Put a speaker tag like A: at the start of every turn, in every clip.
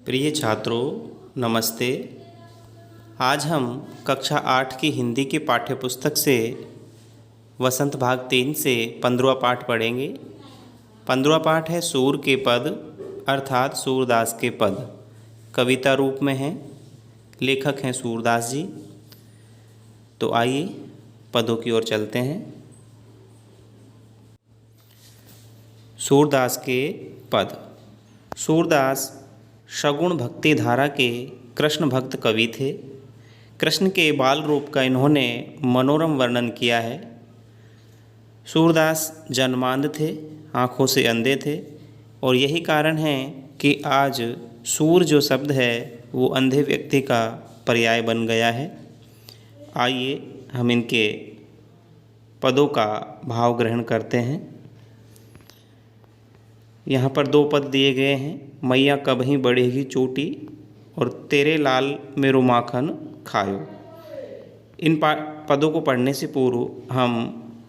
A: प्रिय छात्रों, नमस्ते। आज हम कक्षा 8 की हिंदी की पाठ्यपुस्तक से वसंत भाग 3 से 15वां पाठ पढ़ेंगे। 15वां पाठ है सूर के पद अर्थात सूरदास के पद। कविता रूप में है, लेखक हैं सूरदास जी। तो आइए पदों की ओर चलते हैं। सूरदास के पद। सूरदास सगुण भक्ति धारा के कृष्ण भक्त कवि थे। कृष्ण के बाल रूप का इन्होंने मनोरम वर्णन किया है। सूरदास जन्मांध थे, आँखों से अंधे थे, और यही कारण है कि आज सूर जो शब्द है वो अंधे व्यक्ति का पर्याय बन गया है। आइए हम इनके पदों का भाव ग्रहण करते हैं। यहाँ पर 2 पद दिए गए हैं। मैया कबहीं बढ़ेगी चोटी और तेरे लाल मेरो माखन खायो। इन पदों को पढ़ने से पूर्व हम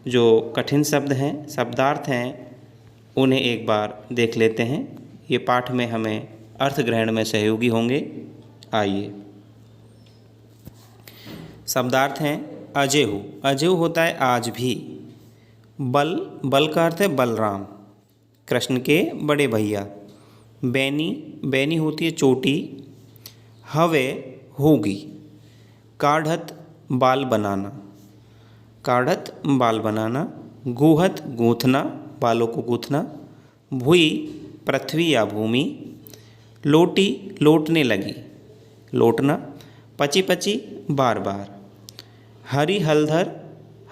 A: जो कठिन शब्द हैं, शब्दार्थ हैं, उन्हें एक बार देख लेते हैं। ये पाठ में हमें अर्थ ग्रहण में सहयोगी होंगे। आइए। शब्दार्थ हैं अजेहु। अजेहु होता है आज भी। बल, बल का अर्थ है बलराम, कृष्ण के बड़े भैया। बैनी, बैनी होती है चोटी। हवे, होगी। काढ़त, बाल बनाना, काढ़त बाल बनाना। गूहत, गूँथना, बालों को गूँथना। भुई, पृथ्वी या भूमि। लोटी, लोटने लगी, लोटना। पची पची, बार बार। हरि हलधर,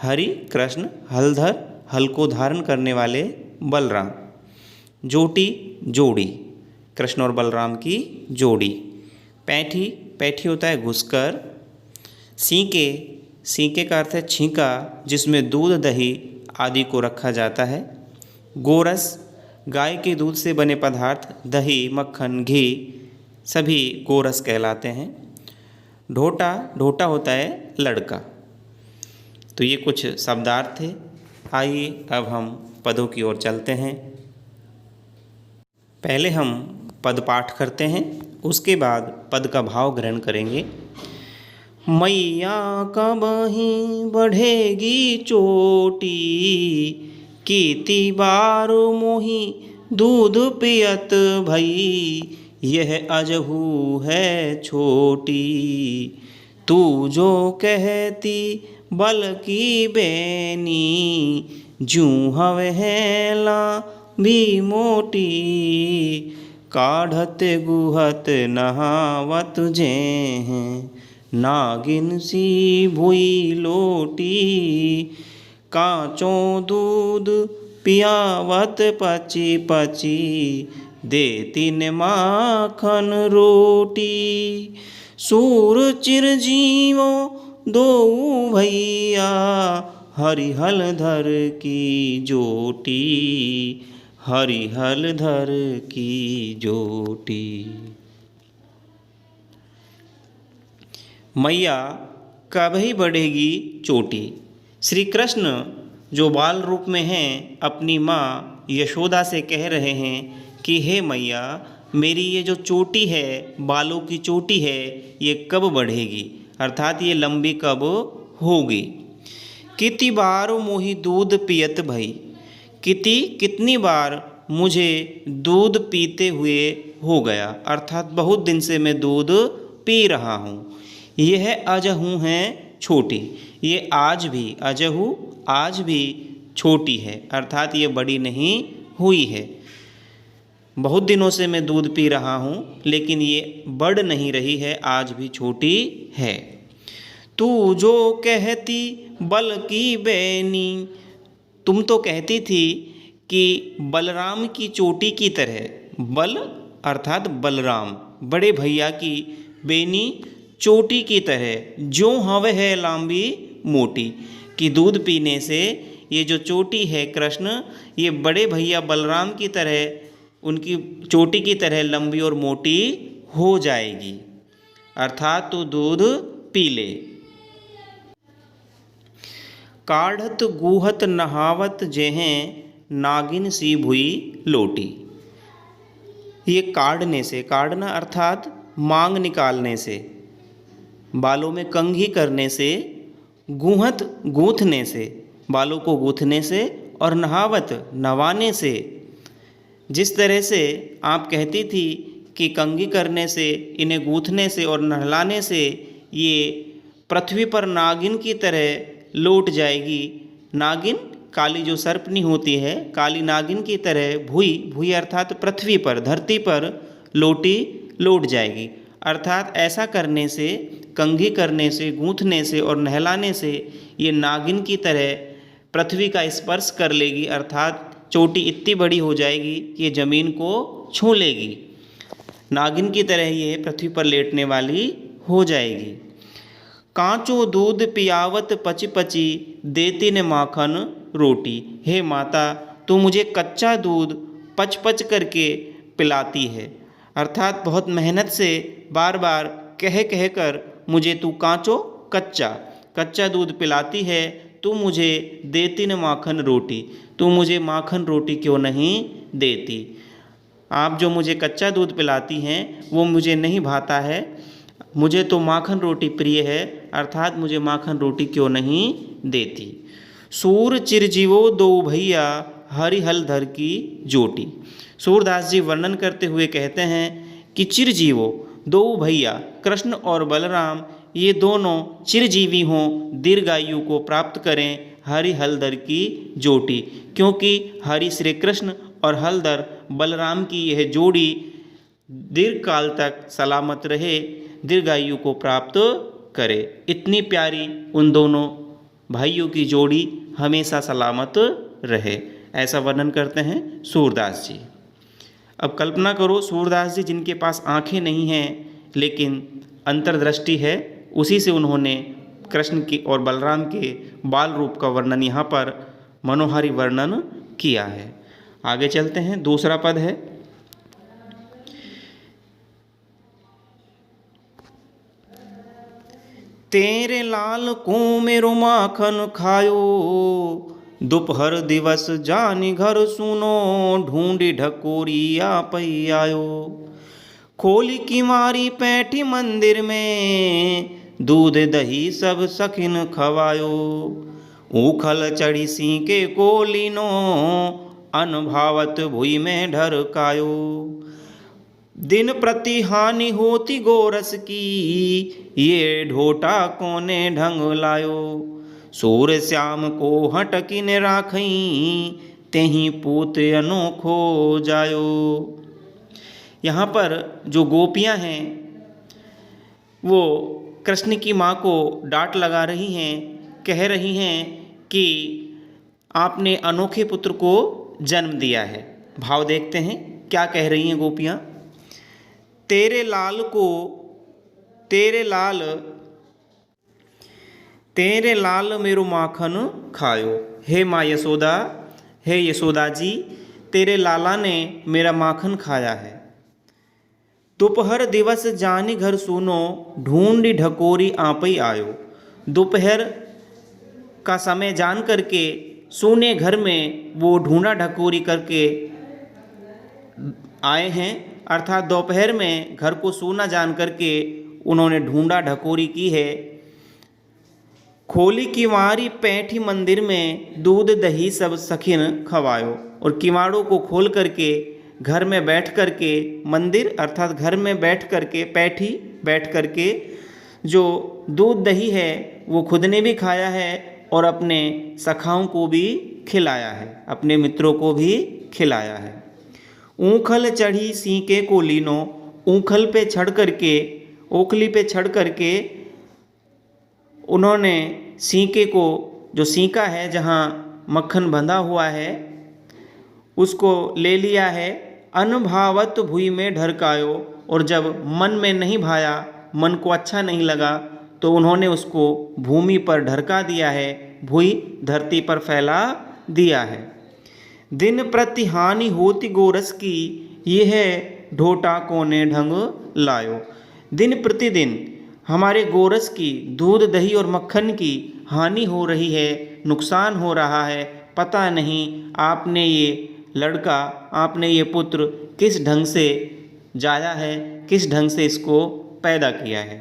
A: हरि कृष्ण, हलधर हल को धारण करने वाले बलराम। जोटी, जोड़ी, कृष्ण और बलराम की जोड़ी। पैठी, पैठी होता है घुसकर। सीके, सीके का अर्थ है छींका, जिसमें दूध दही आदि को रखा जाता है। गोरस, गाय के दूध से बने पदार्थ, दही, मक्खन, घी सभी गोरस कहलाते हैं। ढोटा, ढोटा होता है लड़का। तो ये कुछ शब्दार्थ थे। आइए अब हम पदों की ओर चलते हैं। पहले हम पद पाठ करते हैं, उसके बाद पद का भाव ग्रहण करेंगे। मैया कबहीं बढ़ेगी चोटी, कीती बार मोही दूध पियत भई, यह अजहू है छोटी। तू जो कहती बल की बेनी, जूँ हवेला भी मोटी। काढ़त गुहत नहावत जे हैं, नागिन सी भुई लोटी। काँचों दूध पियावत पची पची, देती ने माखन रोटी। सूर चिरजीवो दो भैया, हरि हलधर की जोटी, हरि हलधर की जोटी। मैया कबही बढ़ेगी चोटी। श्री कृष्ण जो बाल रूप में हैं, अपनी माँ यशोदा से कह रहे हैं कि हे मैया, मेरी ये जो चोटी है, बालों की चोटी है, ये कब बढ़ेगी, अर्थात ये लंबी कब होगी। कितनी बार मोही दूध पियत भई, कितनी बार मुझे दूध पीते हुए हो गया, अर्थात बहुत दिन से मैं दूध पी रहा हूँ। यह अजहू है छोटी, ये आज भी, अजहू आज भी छोटी है, अर्थात ये बड़ी नहीं हुई है। बहुत दिनों से मैं दूध पी रहा हूँ, लेकिन ये बढ़ नहीं रही है, आज भी छोटी है। तू जो कहती बल की बैनी, तुम तो कहती थी कि बलराम की चोटी की तरह, बल अर्थात बलराम, बड़े भैया की बेनी चोटी की तरह, जो हवे है लांबी मोटी, कि दूध पीने से ये जो चोटी है कृष्ण, ये बड़े भैया बलराम की तरह, उनकी चोटी की तरह लंबी और मोटी हो जाएगी, अर्थात तू दूध पी ले। काढ़त गूहत नहावत जेहें, नागिन सी भुई लोटी। ये काढ़ने से, काढ़ना अर्थात मांग निकालने से, बालों में कंघी करने से, गूंहत गूंथने से, बालों को गूंथने से, और नहावत नवाने से। जिस तरह से आप कहती थी कि कंघी करने से, इन्हें गूंथने से और नहलाने से ये पृथ्वी पर नागिन की तरह लौट जाएगी। नागिन काली जो सर्पनी होती है, काली नागिन की तरह भूई, भूई अर्थात पृथ्वी पर, धरती पर लौट जाएगी। अर्थात ऐसा करने से, कंघी करने से, गूंथने से और नहलाने से ये नागिन की तरह पृथ्वी का स्पर्श कर लेगी, अर्थात चोटी इतनी बड़ी हो जाएगी कि ये ज़मीन को छू लेगी। नागिन की तरह ये पृथ्वी पर लेटने वाली हो जाएगी। कांचो दूध पियावत पची पची, देती ने माखन रोटी। हे माता, तू मुझे कच्चा दूध पच पच करके पिलाती है, अर्थात बहुत मेहनत से बार बार कह कह कर मुझे तू कांचो कच्चा दूध पिलाती है। तू मुझे देती न माखन रोटी, तू मुझे माखन रोटी क्यों नहीं देती। आप जो मुझे कच्चा दूध पिलाती हैं वो मुझे नहीं भाता है, मुझे तो माखन रोटी प्रिय है, अर्थात मुझे माखन रोटी क्यों नहीं देती। सूर चिरजीवो दो भैया, हरि हल धर की जोटी। सूरदास जी वर्णन करते हुए कहते हैं कि चिरजीवो दो भैया, कृष्ण और बलराम, ये दोनों चिरजीवी हों, दीर्घायु को प्राप्त करें, हरि हलधर की जोटी, क्योंकि हरि श्री कृष्ण और हलधर बलराम की यह जोड़ी दीर्घ काल तक सलामत रहे, दीर्घायु को प्राप्त करे। इतनी प्यारी उन दोनों भाइयों की जोड़ी हमेशा सलामत रहे, ऐसा वर्णन करते हैं सूरदास जी। अब कल्पना करो, सूरदास जी जिनके पास आंखें नहीं हैं लेकिन अंतर्दृष्टि है, उसी से उन्होंने कृष्ण की और बलराम के बाल रूप का वर्णन यहाँ पर मनोहारी वर्णन किया है। आगे चलते हैं, दूसरा पद है। तेरे लाल को मेरो माखन खायो, दोपहर दिवस जानी घर सुनो, ढूंढी ढकोरी आपै आयो। खोली की मारी पैठी मंदिर में, दूध दही सब सखिन खवायो। ऊखल चढ़ी सी के कोलिनो, अनभावत भुई में ढरकायो। दिन प्रति हानि होती गोरस की, ये ढोटा कोने ढंग लायो। सूर श्याम को हटकिन राखई, तेही पूत अनोखो जायो। यहाँ पर जो गोपियाँ हैं वो कृष्ण की माँ को डांट लगा रही हैं, कह रही हैं कि आपने अनोखे पुत्र को जन्म दिया है। भाव देखते हैं क्या कह रही हैं गोपियाँ। तेरे लाल मेरो माखन खायो। हे माँ यशोदा, हे यशोदा जी, तेरे लाला ने मेरा माखन खाया है। दोपहर दिवस जानी घर सुनो, ढूंढी ढकोरी आपै आयो। दोपहर का समय जान करके सोने घर में वो ढूंढा ढकोरी करके आए हैं, अर्थात दोपहर में घर को सोना जान करके उन्होंने ढूंढा ढकोरी की है। खोली किवाड़ी पैठी मंदिर में, दूध दही सब सखिन खवायो। और किवाड़ों को खोल करके घर में बैठ करके, मंदिर अर्थात घर में बैठ करके, पैठी बैठ करके जो दूध दही है वो खुद ने भी खाया है और अपने सखाओं को भी खिलाया है, अपने मित्रों को भी खिलाया है। ऊखल चढ़ी सीके को लीनो, ऊखल पे चढ़ करके, ओखली पे चढ़ करके उन्होंने सीके को, जो सीका है जहाँ मक्खन बंधा हुआ है, उसको ले लिया है। अनभावत भुई में ढरकायो, और जब मन में नहीं भाया, मन को अच्छा नहीं लगा, तो उन्होंने उसको भूमि पर ढरका दिया है, भुई धरती पर फैला दिया है। दिन प्रति हानि होती गोरस की, यह ढोटा कोने ढंग लायो। दिन प्रतिदिन हमारे गोरस की, दूध दही और मक्खन की हानि हो रही है, नुकसान हो रहा है। पता नहीं आपने ये लड़का, आपने ये पुत्र किस ढंग से जाया है, किस ढंग से इसको पैदा किया है।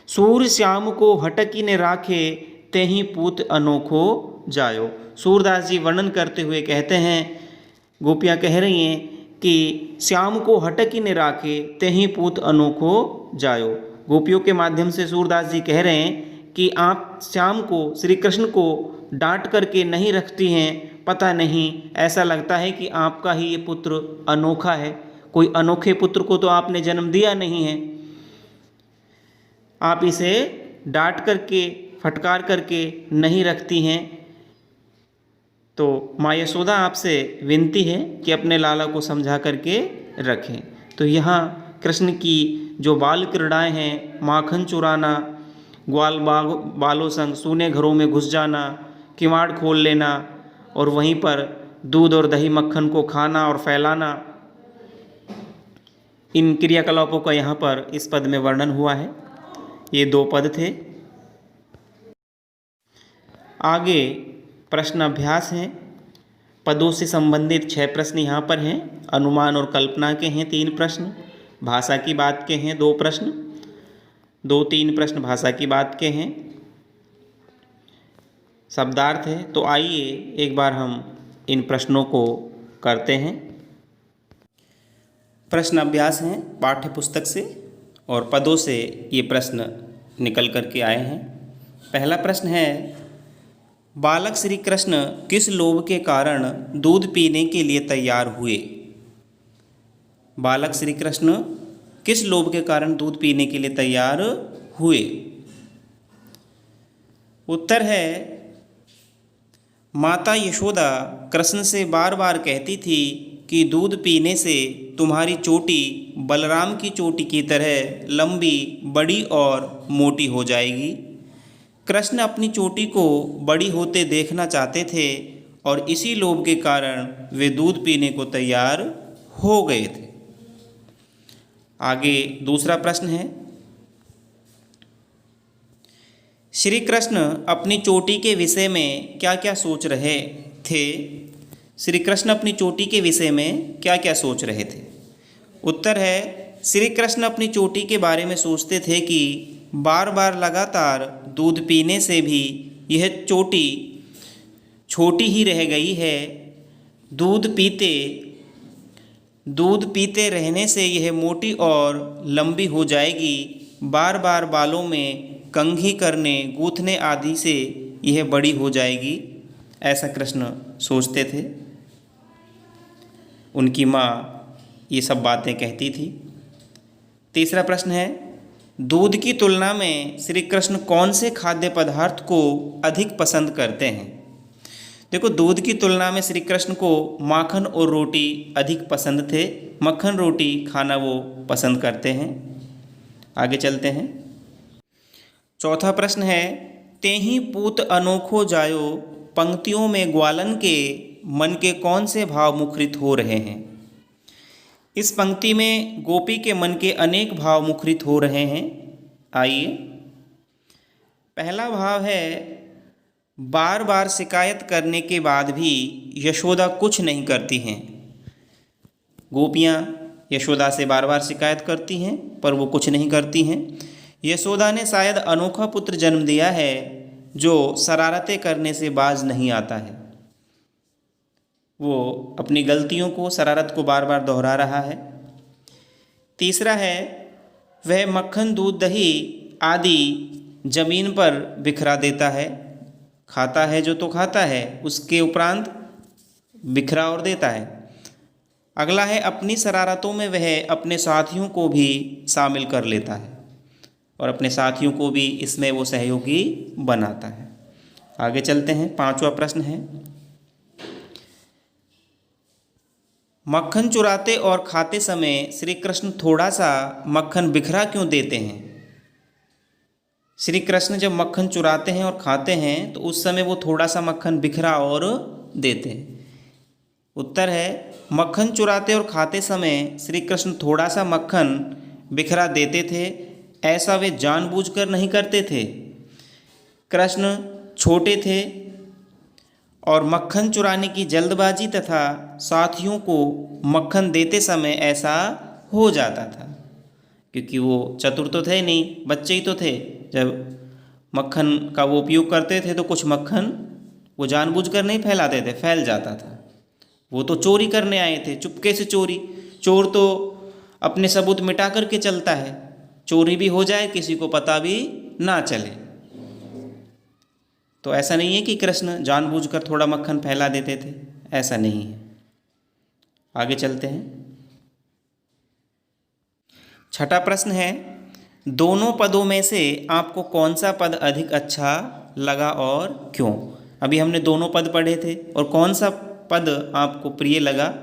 A: सूर श्याम को हटकी ने राखे, तेहि पूत अनोखो जायो। सूरदास जी वर्णन करते हुए कहते हैं, गोपियाँ कह रही हैं कि श्याम को हटकी ने राखे, तेहि पूत अनोखो जायो। गोपियों के माध्यम से सूरदास जी कह रहे हैं कि आप श्याम को, श्री कृष्ण को डांट करके नहीं रखती हैं, पता नहीं ऐसा लगता है कि आपका ही ये पुत्र अनोखा है, कोई अनोखे पुत्र को तो आपने जन्म दिया नहीं है, आप इसे डांट करके फटकार करके नहीं रखती हैं। तो माँ यशोदा आपसे विनती है कि अपने लाला को समझा करके रखें। तो यहाँ कृष्ण की जो बाल क्रीड़ाएँ हैं, माखन चुराना, ग्वाल बालों संग सूने घरों में घुस जाना, किवाड़ खोल लेना और वहीं पर दूध और दही मक्खन को खाना और फैलाना, इन क्रियाकलापों का यहाँ पर इस पद में वर्णन हुआ है। ये 2 पद थे। आगे प्रश्न अभ्यास हैं। पदों से संबंधित 6 प्रश्न यहाँ पर हैं। अनुमान और कल्पना के हैं 3 प्रश्न, भाषा की बात के हैं 2 प्रश्न, 2-3 प्रश्न भाषा की बात के हैं, शब्दार्थ है। तो आइए एक बार हम इन प्रश्नों को करते हैं। प्रश्न अभ्यास हैं पाठ्य पुस्तक से और पदों से ये प्रश्न निकल कर के आए हैं। पहला प्रश्न है, बालक श्री कृष्ण किस लोभ के कारण दूध पीने के लिए तैयार हुए? बालक श्री कृष्ण किस लोभ के कारण दूध पीने के लिए तैयार हुए? उत्तर है, माता यशोदा कृष्ण से बार बार कहती थी कि दूध पीने से तुम्हारी चोटी बलराम की चोटी की तरह लंबी, बड़ी और मोटी हो जाएगी। कृष्ण अपनी चोटी को बड़ी होते देखना चाहते थे और इसी लोभ के कारण वे दूध पीने को तैयार हो गए थे। आगे दूसरा प्रश्न है, श्री कृष्ण अपनी चोटी के विषय में क्या क्या सोच रहे थे? श्री कृष्ण अपनी चोटी के विषय में क्या क्या सोच रहे थे? उत्तर है, श्री कृष्ण अपनी चोटी के बारे में सोचते थे कि बार बार लगातार दूध पीने से भी यह चोटी छोटी ही रह गई है। दूध पीते रहने से यह मोटी और लंबी हो जाएगी। बार बार बालों में कंघी करने, गूंथने आदि से यह बड़ी हो जाएगी। ऐसा कृष्ण सोचते थे। उनकी माँ ये सब बातें कहती थी। तीसरा प्रश्न है, दूध की तुलना में श्री कृष्ण कौन से खाद्य पदार्थ को अधिक पसंद करते हैं? देखो, दूध की तुलना में श्री कृष्ण को माखन और रोटी अधिक पसंद थे। मक्खन रोटी खाना वो पसंद करते हैं। आगे चलते हैं। चौथा प्रश्न है, तेहि पूत अनोखो जायो पंक्तियों में ग्वालन के मन के कौन से भाव मुखरित हो रहे हैं? इस पंक्ति में गोपी के मन के अनेक भाव मुखरित हो रहे हैं। आइए, पहला भाव है, बार बार शिकायत करने के बाद भी यशोदा कुछ नहीं करती हैं। गोपियाँ यशोदा से बार बार शिकायत करती हैं पर वो कुछ नहीं करती हैं। यशोदा ने शायद अनोखा पुत्र जन्म दिया है जो शरारतें करने से बाज नहीं आता है। वो अपनी गलतियों को, शरारत को बार बार दोहरा रहा है। तीसरा है, वह मक्खन, दूध, दही आदि जमीन पर बिखरा देता है। खाता है जो तो खाता है, उसके उपरांत बिखरा और देता है। अगला है, अपनी शरारतों में वह अपने साथियों को भी शामिल कर लेता है और अपने साथियों को भी इसमें वो सहयोगी बनाता है। आगे चलते हैं। पांचवा प्रश्न है, मक्खन चुराते और खाते समय श्री कृष्ण थोड़ा सा मक्खन बिखरा क्यों देते हैं? श्री कृष्ण जब मक्खन चुराते हैं और खाते हैं तो उस समय वो थोड़ा सा मक्खन बिखरा और देते हैं। उत्तर है, मक्खन चुराते और खाते समय श्री कृष्ण थोड़ा सा मक्खन बिखरा देते थे। ऐसा वे जानबूझकर नहीं करते थे। कृष्ण छोटे थे और मक्खन चुराने की जल्दबाजी तथा साथियों को मक्खन देते समय ऐसा हो जाता था, क्योंकि वो चतुर तो थे नहीं, बच्चे ही तो थे। जब मक्खन का वो उपयोग करते थे तो कुछ मक्खन वो जानबूझकर नहीं फैलाते थे, फैल जाता था। वो तो चोरी करने आए थे, चुपके से चोरी। चोर तो अपने सबूत मिटा करके चलता है, चोरी भी हो जाए किसी को पता भी ना चले। तो ऐसा नहीं है कि कृष्ण जानबूझकर थोड़ा मक्खन फैला देते थे, ऐसा नहीं है। आगे चलते हैं। छठा प्रश्न है, दोनों पदों में से आपको कौन सा पद अधिक अच्छा लगा और क्यों? अभी हमने दोनों पद पढ़े थे, और कौन सा पद आपको प्रिय लगा?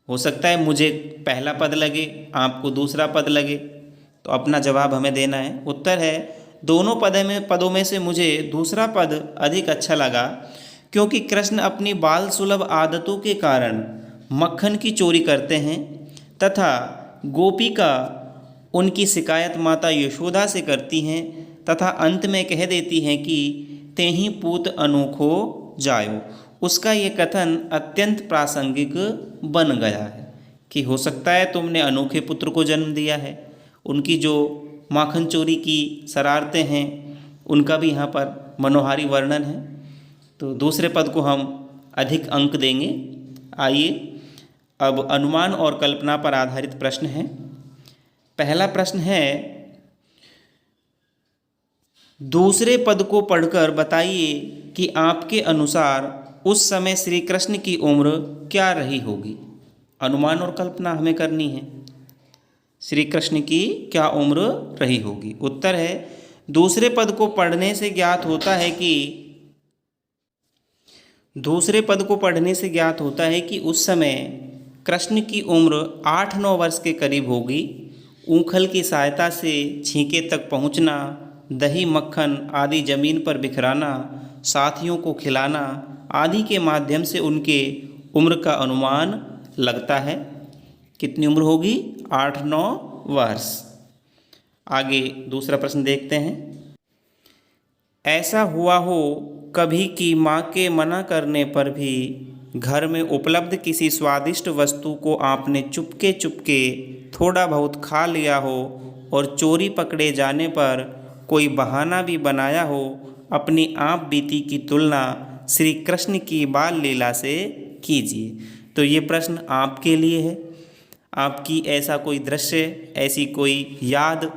A: हो सकता है मुझे पहला पद लगे, आपको दूसरा पद लगे, तो अपना जवाब हमें देना है। उत्तर है, दोनों पदों में से मुझे दूसरा पद अधिक अच्छा लगा, क्योंकि कृष्ण अपनी बाल सुलभ आदतों के कारण मक्खन की चोरी करते हैं, तथा गोपिका उनकी शिकायत माता यशोदा से करती हैं, तथा अंत में कह देती हैं कि तेहि पूत अनोखो जायो। उसका ये कथन अत्यंत प्रासंगिक बन गया है कि हो सकता है तुमने अनोखे पुत्र को जन्म दिया है। उनकी जो माखन चोरी की शरारतें हैं उनका भी यहाँ पर मनोहारी वर्णन है। तो दूसरे पद को हम अधिक अंक देंगे। आइए अब अनुमान और कल्पना पर आधारित प्रश्न है। पहला प्रश्न है, दूसरे पद को पढ़कर बताइए कि आपके अनुसार उस समय श्री कृष्ण की उम्र क्या रही होगी। अनुमान और कल्पना हमें करनी है। श्री कृष्ण की क्या उम्र रही होगी? उत्तर है, दूसरे पद को पढ़ने से ज्ञात होता है कि उस समय कृष्ण की उम्र 8-9 वर्ष के करीब होगी। ऊखल की सहायता से छींके तक पहुंचना, दही मक्खन आदि जमीन पर बिखराना, साथियों को खिलाना आदि के माध्यम से उनके उम्र का अनुमान लगता है। कितनी उम्र होगी? 8-9 वर्ष। आगे दूसरा प्रश्न देखते हैं। ऐसा हुआ हो कभी कि माँ के मना करने पर भी घर में उपलब्ध किसी स्वादिष्ट वस्तु को आपने चुपके चुपके थोड़ा बहुत खा लिया हो, और चोरी पकड़े जाने पर कोई बहाना भी बनाया हो। अपनी आप बीती की तुलना श्री कृष्ण की बाल लीला से कीजिए। तो ये प्रश्न आपके लिए है। आपकी ऐसा कोई दृश्य, ऐसी कोई याद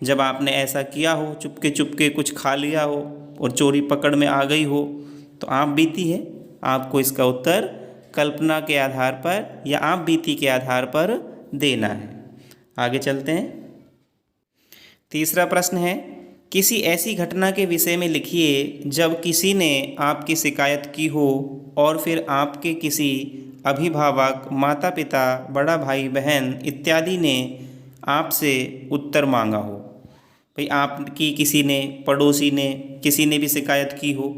A: जब आपने ऐसा किया हो, चुपके चुपके कुछ खा लिया हो और चोरी पकड़ में आ गई हो, तो आप बीती है। आपको इसका उत्तर कल्पना के आधार पर या आप बीती के आधार पर देना है। आगे चलते हैं। तीसरा प्रश्न है, किसी ऐसी घटना के विषय में लिखिए जब किसी ने आपकी शिकायत की हो और फिर आपके किसी अभिभावक, माता पिता, बड़ा भाई बहन इत्यादि ने आपसे उत्तर मांगा हो। भाई आपकी किसी ने, पड़ोसी ने, किसी ने भी शिकायत की हो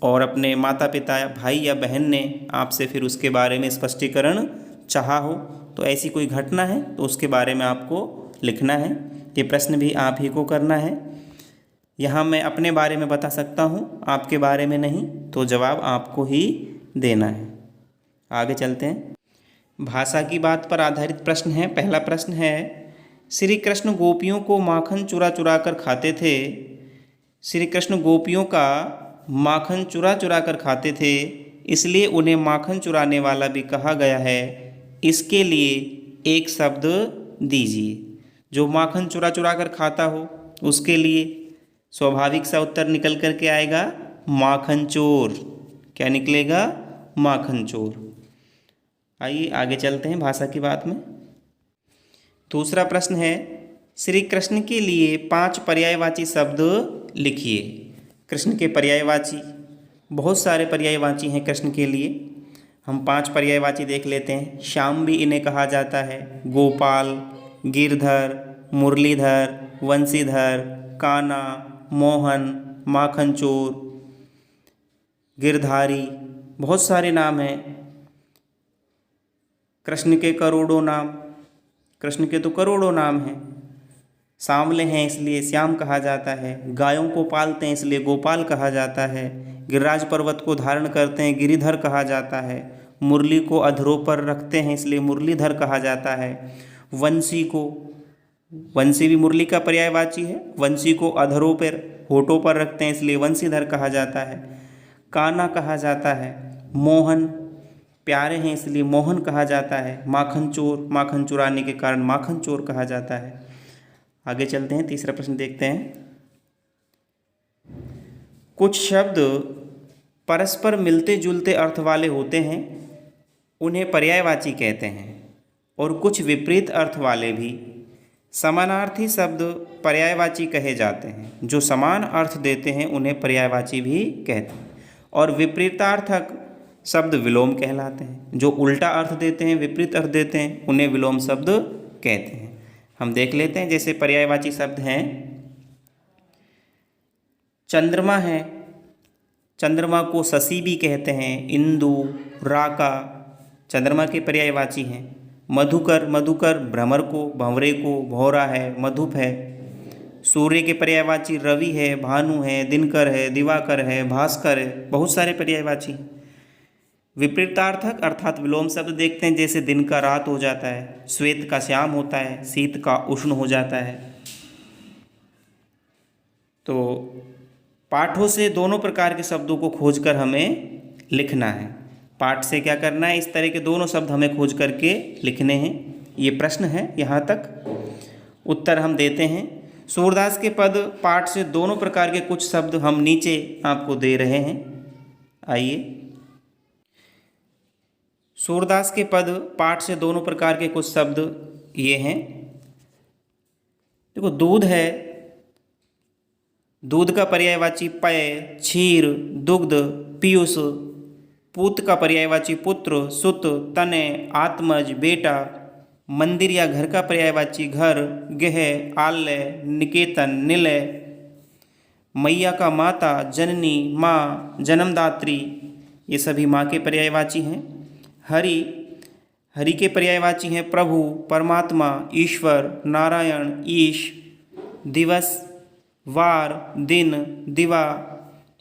A: और अपने माता पिता, भाई या बहन ने आपसे फिर उसके बारे में स्पष्टीकरण चाहा हो, तो ऐसी कोई घटना है तो उसके बारे में आपको लिखना है। ये प्रश्न भी आप ही को करना है। यहाँ मैं अपने बारे में बता सकता हूँ, आपके बारे में नहीं, तो जवाब आपको ही देना है। आगे चलते हैं। भाषा की बात पर आधारित प्रश्न है। पहला प्रश्न है, श्री कृष्ण गोपियों को माखन चुरा चुरा कर खाते थे। श्री कृष्ण गोपियों का माखन चुरा चुरा कर खाते थे, इसलिए उन्हें माखन चुराने वाला भी कहा गया है। इसके लिए एक शब्द दीजिए। जो माखन चुरा चुरा कर खाता हो उसके लिए स्वाभाविक सा उत्तर निकल कर के आएगा माखन चोर। क्या निकलेगा? माखन चोर। आइए आगे चलते हैं भाषा की बात में। दूसरा प्रश्न है, श्री कृष्ण के लिए 5 पर्यायवाची शब्द लिखिए। कृष्ण के पर्यायवाची, बहुत सारे पर्यायवाची हैं कृष्ण के लिए। हम 5 पर्यायवाची देख लेते हैं। श्याम भी इन्हें कहा जाता है, गोपाल, गिरधर, मुरलीधर, वंशीधर, काना, मोहन, माखन चोर, गिरधारी, बहुत सारे नाम हैं। कृष्ण के करोड़ों नाम, कृष्ण के तो करोड़ों नाम हैं। सांवले हैं इसलिए श्याम कहा जाता है, गायों को पालते हैं इसलिए गोपाल कहा जाता है, गिरिराज पर्वत को धारण करते हैं गिरिधर कहा जाता है, मुरली को अधरों पर रखते हैं इसलिए मुरलीधर कहा जाता है, वंशी को, वंशी भी मुरली का पर्यायवाची है। वंशी को अधरों पर, होठों पर रखते हैं, इसलिए वंशीधर कहा जाता है। काना कहा जाता है। मोहन, प्यारे हैं इसलिए मोहन कहा जाता है। माखन चोर, माखन चुराने के कारण माखन चोर कहा जाता है। आगे चलते हैं, तीसरा प्रश्न देखते हैं। कुछ शब्द परस्पर मिलते जुलते अर्थ वाले होते हैं, उन्हें पर्यायवाची कहते हैं, और कुछ विपरीत अर्थ वाले भी समानार्थी शब्द पर्यायवाची कहे जाते हैं। जो समान अर्थ देते हैं उन्हें पर्यायवाची भी कहते हैं, और विपरीतार्थक शब्द विलोम कहलाते हैं। जो उल्टा अर्थ देते हैं, विपरीत अर्थ देते हैं, उन्हें विलोम शब्द कहते हैं। हम देख लेते हैं, जैसे पर्यायवाची शब्द हैं। चंद्रमा है, चंद्रमा को शशि भी कहते हैं। इंदु, राका चंद्रमा के पर्यायवाची हैं। मधुकर, मधुकर भ्रमर को, भंवरे को, भौरा है, मधुप है। सूर्य के पर्यायवाची रवि है, भानु है, दिनकर है, दिवाकर है, भास्कर है। बहुत सारे पर्यायवाची। विपरीतार्थक अर्थात विलोम शब्द देखते हैं, जैसे दिन का रात हो जाता है, श्वेत का श्याम होता है, शीत का उष्ण हो जाता है। तो पाठों से दोनों प्रकार के शब्दों को खोजकर हमें लिखना है। पाठ से क्या करना है, इस तरह के दोनों शब्द हमें खोज करके लिखने हैं। ये प्रश्न है, यहाँ तक उत्तर हम देते हैं। सूरदास के पद पाठ से दोनों प्रकार के कुछ शब्द हम नीचे आपको दे रहे हैं। आइए, सूरदास के पद पाठ से दोनों प्रकार के कुछ शब्द ये हैं। देखो, दूध है, दूध का पर्यायवाची पय, क्षीर, दुग्ध, पीयूष। पूत का पर्यायवाची पुत्र, सुत, तने, आत्मज, बेटा। मंदिर या घर का पर्यायवाची घर, गेह, आलय, निकेतन, निलय। मैया का माता, जननी, माँ, जन्मदात्री, ये सभी माँ के पर्यायवाची हैं। हरि, हरि के पर्यायवाची हैं प्रभु, परमात्मा, ईश्वर, नारायण, ईश। दिवस, वार, दिन, दिवा।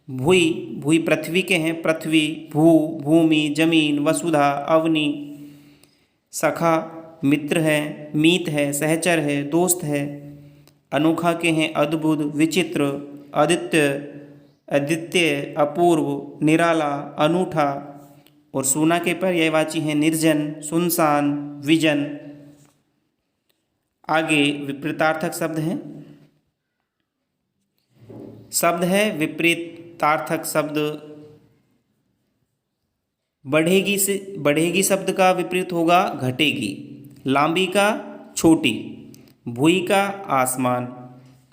A: भुई, भुई पृथ्वी के हैं, पृथ्वी, भू, भूमि, जमीन, वसुधा, अवनी। सखा मित्र है, मीत है, सहचर है, दोस्त है। अनोखा के हैं अद्भुत, विचित्र, आदित्य, अद्वितीय, अपूर्व, निराला, अनूठा। और सूना के पर्यायवाची हैं निर्जन, सुनसान, विजन। आगे विपरीतार्थक शब्द हैं। शब्द है विपरीतार्थक शब्द। बढ़ेगी से, बढ़ेगी शब्द का विपरीत होगा घटेगी। लांबी का छोटी। भूई का आसमान,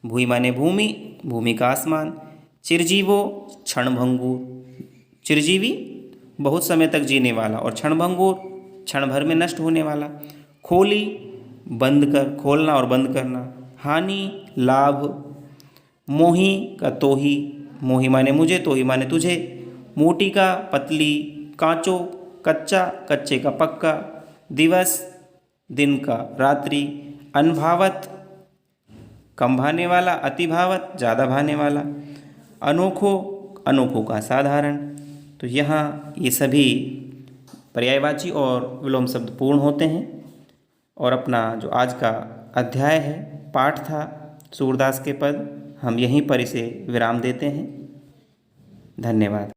A: भूई माने भूमि, भूमि का आसमान। चिरजीवो क्षणभंगुर, चिरजीवी बहुत समय तक जीने वाला, और क्षणभंगुर क्षण भर में नष्ट होने वाला। खोली बंद कर, खोलना और बंद करना। हानि लाभ। मोही का तोही, मोही माने मुझे, तोही माने तुझे। मोटी का पतली, कांचो कच्चा, कच्चे का पक्का। दिवस दिन का, रात्रि। अनभावत कम भाने वाला, अतिभावत ज़्यादा भाने वाला। अनोखो, अनोखो का साधारण। तो यहाँ ये सभी पर्यायवाची और विलोम शब्द पूर्ण होते हैं। और अपना जो आज का अध्याय है, पाठ था सूरदास के पद, हम यहीं पर इसे विराम देते हैं। धन्यवाद।